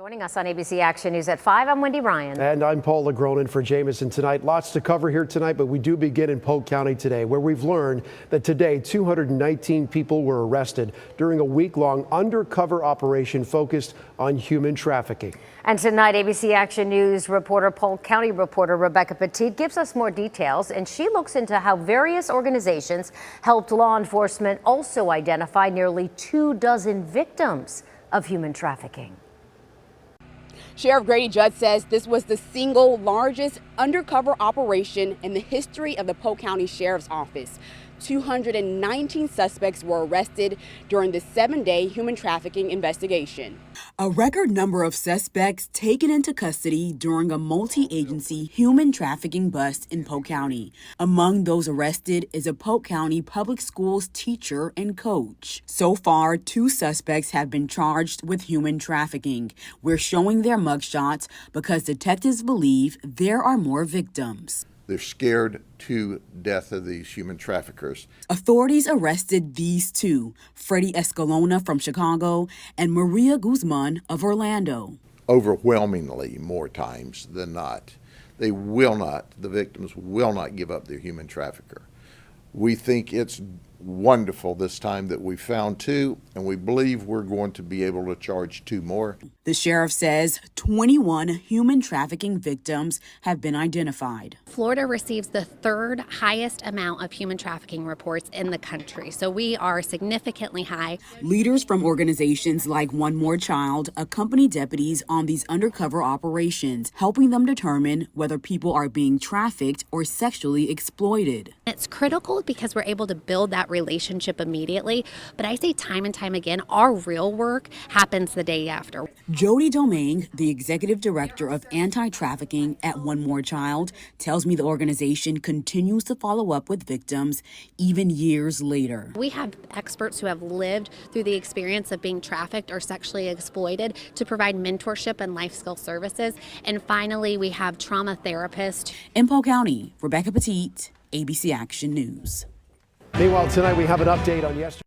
Joining us on ABC Action News at 5, I'm Wendy Ryan. And I'm Paul LeGronin for Jameson tonight. Lots to cover here tonight, but we do begin in Polk County today, where we've learned that today 219 people were arrested during a week-long undercover operation focused on human trafficking. And tonight, ABC Action News reporter, Polk County reporter Rebecca Petit gives us more details, and she looks into how various organizations helped law enforcement also identify nearly 24 victims of human trafficking. Sheriff Grady Judd says this was the single largest undercover operation in the history of the Polk County Sheriff's Office. 219 suspects were arrested during the 7-day human trafficking investigation. A record number of suspects taken into custody during a multi-agency human trafficking bust in Polk County. Among those arrested is a Polk County Public Schools teacher and coach. So far, 2 suspects have been charged with human trafficking. We're showing their mugshots because detectives believe there are more victims. They're scared to death of these human traffickers. Authorities arrested these 2, Freddie Escalona from Chicago and Maria Guzman of Orlando. Overwhelmingly more times than not, the victims will not give up their human trafficker. We think it's wonderful this time that we found 2, and we believe we're going to be able to charge 2 more. The sheriff says 21 human trafficking victims have been identified. Florida receives the 3rd highest amount of human trafficking reports in the country, so we are significantly high. Leaders from organizations like One More Child accompany deputies on these undercover operations, helping them determine whether people are being trafficked or sexually exploited. It's critical because we're able to build that relationship immediately, but I say time and time again, our real work happens the day after. Jody Domingue, the executive director of anti-trafficking at One More Child, tells me the organization continues to follow up with victims even years later. We have experts who have lived through the experience of being trafficked or sexually exploited to provide mentorship and life skill services. And finally, we have trauma therapists. In Polk County, Rebecca Petit, ABC Action News. Meanwhile, tonight we have an update on yesterday.